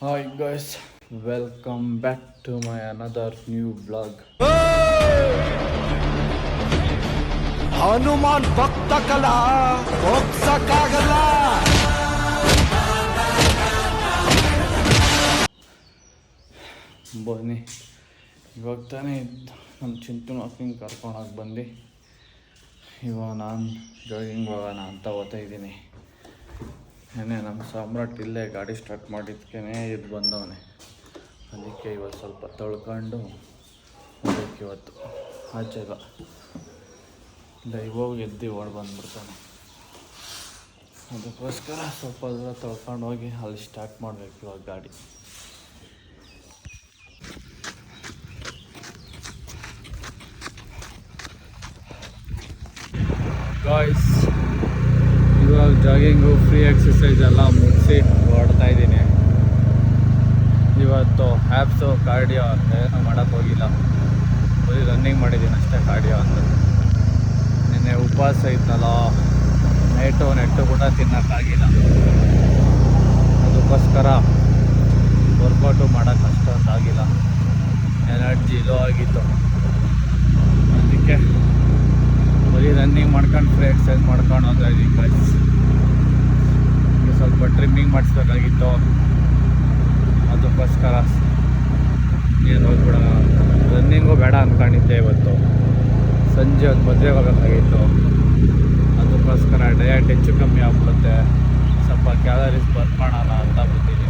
Hi guys, welcome back to my another new vlog. Hanuman ಭಕ್ತ ಕಲಾ ಹೋಗ್ಸಕ್ಕಾಗಲ್ಲ. ಬನ್ನಿ ಇವಾಗ ತಾನೇ ನಮ್ಮ ಚಿಂಟು ವಾಕಿಂಗ್ ಕರ್ಕೊಂಡೋಗಿ ಬಂದು ಇವಾಗ ನಾನು ಜಾಗಿಂಗ್ ಹೋಗೋಣ ಅಂತ ಓದ್ತಾ ಇದ್ದೀನಿ. ಏನೇ ನಮ್ಮ ಸಾಮ್ರಾಟ್ ಇಲ್ಲೇ ಗಾಡಿ ಸ್ಟಾರ್ಟ್ ಮಾಡಿದ್ಕೇ ಇದು ಬಂದವನೇ, ಅದಕ್ಕೆ ಇವತ್ತು ಸ್ವಲ್ಪ ತೊಳ್ಕೊಂಡು ಹೋಗ್ಬೇಕು. ಇವತ್ತು ಆಚೆಗ ಇವಾಗ ಎದ್ದು ಓಡಿ ಬಂದ್ಬಿಡ್ತಾನೆ, ಅದಕ್ಕೋಸ್ಕರ ಸ್ವಲ್ಪ ದೂರ ತೊಳ್ಕೊಂಡು ಹೋಗಿ ಅಲ್ಲಿ ಸ್ಟಾರ್ಟ್ ಮಾಡಬೇಕು ಇವಾಗ ಗಾಡಿ. ಗಾಯ್ಸ್, ಇವಾಗ ಜಾಗಿಂಗು ಫ್ರೀ ಎಕ್ಸಸೈಸ್ ಎಲ್ಲ ಮುಗಿಸಿ ಓಡ್ತಾ ಇದ್ದೀನಿ. ಇವತ್ತು ಆ್ಯಪ್ಸು ಕಾರ್ಡಿಯೋ ಏನೂ ಮಾಡೋಕ್ಕೆ ಹೋಗಿಲ್ಲ, ಬರೀ ರನ್ನಿಂಗ್ ಮಾಡಿದ್ದೀನಿ ಅಷ್ಟೇ. ಕಾರ್ಡಿಯೋ ಅಂತ ನಿನ್ನೆ ಉಪವಾಸ ಇತ್ತಲ್ಲ, ನೆಟ್ಟು ಕೂಡ ತಿನ್ನೋಕ್ಕಾಗಿಲ್ಲ, ಅದಕ್ಕೋಸ್ಕರ ವರ್ಕೌಟು ಮಾಡೋಕ್ಕೆ ಅಷ್ಟೊಂದಾಗಿಲ್ಲ, ಎನರ್ಜಿ ಲೋ ಆಗಿತ್ತು. ಅದಕ್ಕೆ ಬರೀ ರನ್ನಿಂಗ್ ಮಾಡ್ಕೊಂಡು ಫ್ರೀ ಎಕ್ಸಸೈಸ್ ಮಾಡ್ಕೊಂಡು ಹೋಗ್ತಾ ಇದ್ದೀವಿ ಗೈಸ್. ಸ್ವಲ್ಪ ಟ್ರಿಮ್ಮಿಂಗ್ ಮಾಡಿಸ್ಬೇಕಾಗಿತ್ತು, ಅದಕ್ಕೋಸ್ಕರ ಏನು ಹೋಗ್ಬಿಡ. ರನ್ನಿಂಗು ಬೇಡ ಅಂದ್ಕೊಂಡಿದ್ದೆ, ಇವತ್ತು ಸಂಜೆ ಒಂದು ಮದುವೆಗೆ ಹೋಗೋಕ್ಕಾಗಿತ್ತು, ಅದಕ್ಕೋಸ್ಕರ ಡಯಟ್ ಹೆಚ್ಚು ಕಮ್ಮಿ ಆಗ್ಬಿಡುತ್ತೆ, ಸ್ವಲ್ಪ ಕ್ಯಾಲರೀಸ್ ಬರ್ನ್ ಮಾಡೋಣ ಅಂತ ಬರ್ತೀನಿ.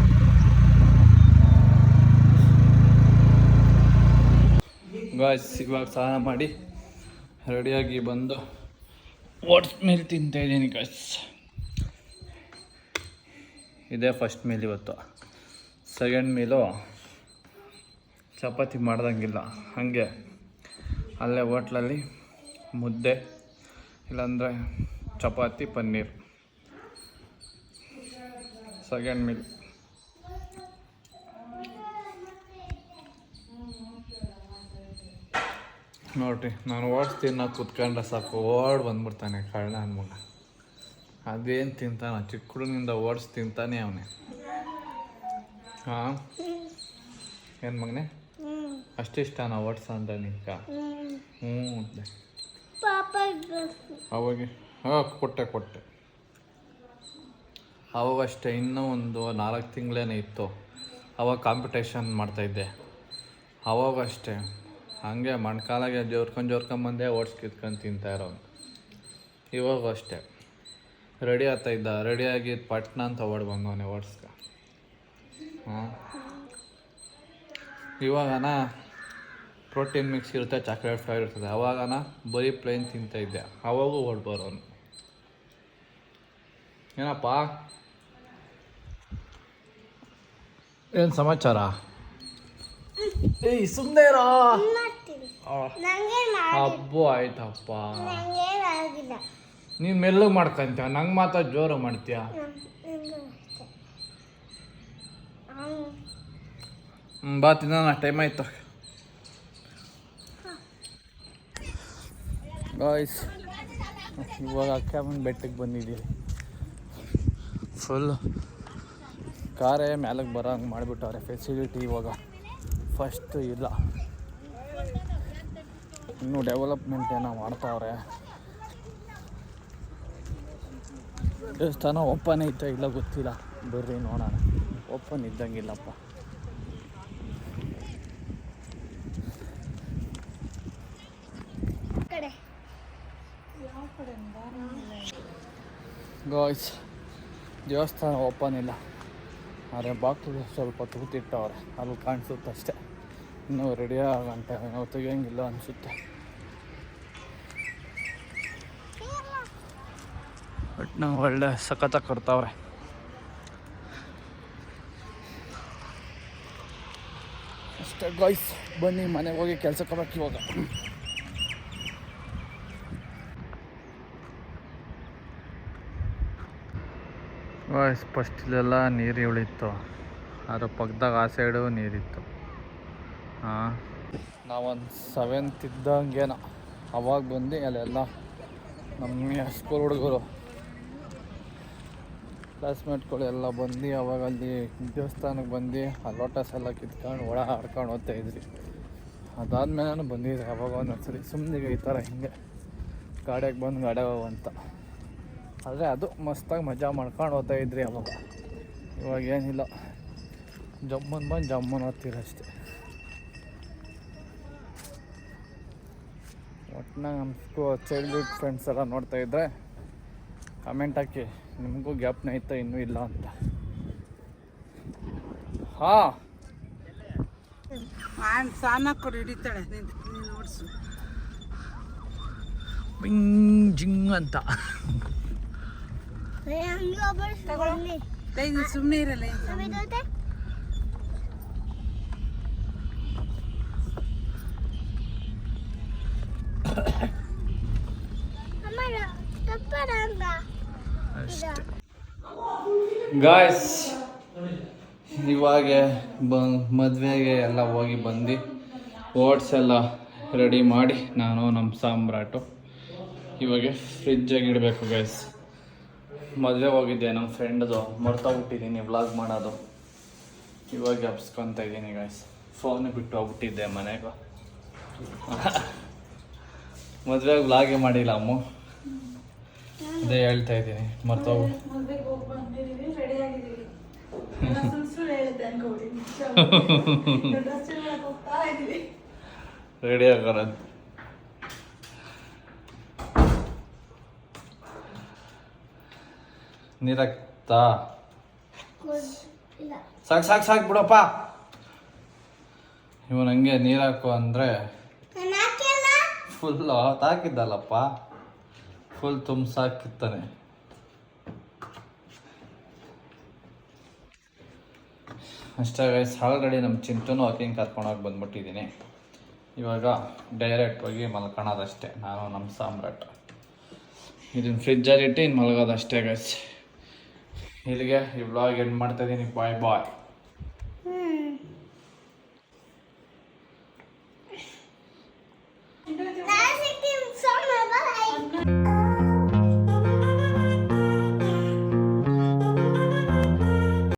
ಗಾಯ್ಸ್, ಇವಾಗ ಸ್ನಾನ ಮಾಡಿ ರೆಡಿಯಾಗಿ ಬಂದು ಓಟ್ಸ್ ಮೀಲ್ ತಿಂತಾಯಿದ್ದೀನಿ ಗಾಯ್ಸ್. ಇದೇ ಫಸ್ಟ್ ಮೀಲ್ ಇವತ್ತು. ಸೆಕೆಂಡ್ ಮೀಲು ಚಪಾತಿ ಮಾಡ್ದಂಗಿಲ್ಲ, ಹಾಗೆ ಅಲ್ಲೇ ಹೋಟ್ಲಲ್ಲಿ ಮುದ್ದೆ ಇಲ್ಲಾಂದರೆ ಚಪಾತಿ ಪನ್ನೀರ್. ಸೆಕೆಂಡ್ ಮೀಲ್ ನೋಡ್ರಿ, ನಾನು ಓಟ್ಸ್ ತಿನ್ನೋಕೆ ಕುತ್ಕೊಂಡ್ರೆ ಸಾಕು ಓಡ್ ಬಂದ್ಬಿಡ್ತಾನೆ ಕಳ್ಳ ನನ್ನ ಮಗ. ಅದೇನು ತಿಂತಾನ, ಚಿಕ್ಕ ಹುಡುಗನಿಂದ ಓಟ್ಸ್ ತಿಂತಾನೆ ಅವನೇ. ಹಾಂ, ಏನು ಮಗನೇ ಅಷ್ಟಿಷ್ಟನಾ ಓಟ್ಸ್ ಅಂತ ನಿಂಕ? ಅವಾಗ ಕೊಟ್ಟೆ ಅವಾಗಷ್ಟೇ, ಇನ್ನೂ ಒಂದು 4 ತಿಂಗಳೇನೇ ಇತ್ತು, ಅವಾಗ ಕಾಂಪಿಟೇಷನ್ ಮಾಡ್ತಾಯಿದ್ದೆ. ಅವಾಗಷ್ಟೇ ಹಾಗೆ ಮಣ್ಕಾಲಾಗೆ ಜೋರ್ಕೊಂಬಂದೆ ಓಟ್ಸ್ ಕಿತ್ಕೊಂಡು ತಿಂತಾಯಿರೋನು. ಇವಾಗೂ ಅಷ್ಟೇ ರೆಡಿ ಆಗ್ತಾಯಿದ್ದ, ರೆಡಿಯಾಗಿ ಪಟ್ನ ಅಂತ ಓಡಿ ಬಂದವನೇ ಓಟ್ಸ್ಗೆ. ಹಾಂ, ಇವಾಗನ ಪ್ರೋಟೀನ್ ಮಿಕ್ಸ್ ಇರುತ್ತೆ, ಚಾಕ್ಲೇಟ್ ಫ್ಲೇವರ್ ಇರ್ತದೆ. ಅವಾಗನ ಬರೀ ಪ್ಲೇನ್ ತಿಂತಾಯಿದ್ದೆ, ಅವಾಗೂ ಓಡ್ಬರೋನು. ಏನಪ್ಪ, ಏನು ಸಮಾಚಾರ? ಏಯ್ ಸುಮ್ಮನೆ ಇರೋ. ಹಬ್ಬ ಆಯ್ತಪ್ಪ, ನೀನು ಮೆಲ್ಲಗೆ ಮಾಡ್ಕೊಂತೀಯ, ನಂಗೆ ಮಾತ್ರ ಜೋರು ಮಾಡ್ತೀಯ. ಬಾ ತಿನ್ನೋಣ, ಟೈಮ್ ಆಯ್ತು. ಗಾಯ್ಸ್, ಇವಾಗ ಅಕ್ಕಮ್ಮನ ಬೆಟ್ಟಕ್ಕೆ ಬಂದಿದ್ದೀವಿ. ಫುಲ್ ಕಾರೇ ಮ್ಯಾಲಕ್ಕೆ ಬರೋ ಹಂಗೆ ಮಾಡಿಬಿಟ್ಟವ್ರೆ ಫೆಸಿಲಿಟಿ. ಇವಾಗ ಫಸ್ಟ್ ಇಲ್ಲ, ಇನ್ನೂ ಡೆವಲಪ್ಮೆಂಟ್ ಏನೋ ಮಾಡ್ತಾವ್ರೆ. ದೇವಸ್ಥಾನ ಓಪನ್ ಐತೆ ಇಲ್ಲ ಗೊತ್ತಿಲ್ಲ, ಬರ್ರಿ ನೋಡೋಣ. ಓಪನ್ ಇದ್ದಂಗಿಲ್ಲಪ್ಪ. ಗಾಯ್ಸ್, ದೇವಸ್ಥಾನ ಓಪನ್ ಇಲ್ಲ, ಆದರೆ ಬಾಕ್ಲು ಸ್ವಲ್ಪ ತೂತಿಟ್ಟವ್ರೆ, ಅಲ್ಲಿ ಕಾಣಿಸುತ್ತೆ ಅಷ್ಟೇ. ಇನ್ನೂ ರೆಡಿ ಆಗಂಟ ನಾವು ತೆಗಿಯೋಂಗಿಲ್ಲ ಅನಿಸುತ್ತೆ. ಬಟ್ ನಾವು ಒಳ್ಳೆ ಸಖತ್ತಾಗಿ ಕೊಡ್ತಾವ್ರೆ. ಅಷ್ಟೇ ಗಾಯ್ಸ್, ಬನ್ನಿ ಮನೆಗೆ ಹೋಗಿ ಕೆಲ್ಸಕ್ಕೆ ಹೋಗ್ಬೇಕು ಇವಾಗ. ಗಾಯ್ಸ್, ಫಸ್ಟ್ ಇಲ್ಲೆಲ್ಲ ನೀರು ಉಳಿತ್ತು, ಅದ್ರ ಪಕ್ಕದಾಗ ಆ ಸೈಡು ನೀರಿತ್ತು. ಹಾಂ, ನಾವೊಂದು 7th ಇದ್ದಂಗೇನೋ ಅವಾಗ ಬಂದು ಅಲ್ಲೆಲ್ಲ ನಮ್ಮ ಸ್ಕೂಲ್ ಹುಡುಗರು ಕ್ಲಾಸ್ಮೇಟ್ಗಳು ಎಲ್ಲ ಬಂದು ಅವಾಗ ಅಲ್ಲಿ ದೇವಸ್ಥಾನಕ್ಕೆ ಬಂದು ಆ ಲೋಟಸ್ ಎಲ್ಲ ಕಿತ್ಕೊಂಡು ಒಳ ಆಡ್ಕೊಂಡು ಹೋಗ್ತಾ ಇದ್ರಿ. ಅದಾದ್ಮೇಲೆ ನಾನು ಬಂದಿದ್ದೆ ಅವಾಗ ಒಂದೊಂದ್ಸರಿ ಸುಮ್ಮನೆ ಈ ಥರ ಹಿಂಗೆ ಗಾಡಿಯಾಗ ಬಂದು ಗಾಡಿಯಾಗ ಅಂತ. ಆದರೆ ಅದು ಮಸ್ತಾಗಿ ಮಜಾ ಮಾಡ್ಕೊಂಡು ಹೋಗ್ತಾ ಇದ್ರಿ ಅವಾಗ. ಇವಾಗ ಏನಿಲ್ಲ, ಜಮ್ಮನ್ ಬಂದು ಜಮ್ಮನ್ ಓದ್ತೀರ ಅಷ್ಟೇ. ಒಟ್ಟಿನಾಗ ನಮ್ಮ ಚೈಲ್ಡ್ಹುಡ್ ಫ್ರೆಂಡ್ಸ್ ಎಲ್ಲ ನೋಡ್ತಾ ಇದ್ದರೆ ಕಮೆಂಟ್ ಹಾಕಿ, ನಿಮಗೂ ಗ್ಯಾಪ್ನ ಐತಾ ಇನ್ನೂ ಇಲ್ಲ ಅಂತ. ಹಾಂ ಸಾನಕ್ಕರು ಹಿಡಿತಾಳೆ ನೀನು ನೋಡ್ಸು ಬಿಂಗ್ ಜಿಂಗ್ ಅಂತ. ಸುಮ್ಮನೆ ಇರಲ್ಲ. ಗಾಯ್ಸ್, ಇವಾಗ ಮದುವೆಗೆ ಎಲ್ಲ ಹೋಗಿ ಬಂದು ಓಟ್ಸ್ ಎಲ್ಲ ರೆಡಿ ಮಾಡಿ ನಾನು ನಮ್ಮ ಸಾಮ್ರಾಟು ಇವಾಗ ಫ್ರಿಜ್ಜಾಗಿ ಇಡಬೇಕು ಗೈಸ್. ಮದುವೆ ಹೋಗಿದ್ದೆ ನಮ್ಮ ಫ್ರೆಂಡ್ದು, ಮರ್ತೋಗ್ಬಿಟ್ಟಿದ್ದೀನಿ ವ್ಲಾಗ್ ಮಾಡೋದು. ಇವಾಗ ಹಬ್ಸ್ಕೊತಾ ಇದ್ದೀನಿ ಗೈಸ್. ಫೋನ್ ಬಿಟ್ಟು ಹೋಗ್ಬಿಟ್ಟಿದ್ದೆ ಮನೆಗೆ. ಮದುವೆಗೆ ವ್ಲಾಗೇ ಮಾಡಿಲ್ಲ ಅಮ್ಮ, ಅದೇ ಹೇಳ್ತಾ ಇದ್ದೀನಿ ಮರ್ತೋಗ್ಬಿಟ್ಟು. ರೆಡಿ ಆಗೋದು ನೀರಾಗ್ತಾ ಸಾಕು ಬಿಡಪ್ಪ. ಇವನು ಹಂಗೆ ನೀರಾಕು ಅಂದರೆ ಫುಲ್ ಹಾಕಿದ್ದಲ್ಲಪ್ಪ, ಫುಲ್ ಸಾಕಿತ್ತಾನೆ. ಅಷ್ಟೇ ಗೈಸ್, ಆಲ್ರೆಡಿ ನಮ್ಮ ಚಿಂಟುನು ವಾಕಿಂಗ್ ಕರ್ಕೊಂಡೋಗಿ ಬಂದ್ಬಿಟ್ಟಿದ್ದೀನಿ. ಇವಾಗ ಡೈರೆಕ್ಟ್ ಹೋಗಿ ಮಲ್ಕೊಳೋದಷ್ಟೇ ನಾನು ನಮ್ಮ ಸಾಮ್ರಾಟ್. ಇದನ್ನು ಫ್ರಿಜ್ಜಲ್ಲಿ ಇಟ್ಟು ಇನ್ನು ಮಲಗೋದಷ್ಟೇ ಗೈಸ್. ಇಲ್ಲಿಗೆ ಈ ವ್ಲಾಗ್ ಎಂಡ್ ಮಾಡ್ತಾಯಿದ್ದೀನಿ. ಬಾಯ್ ಬಾಯ್.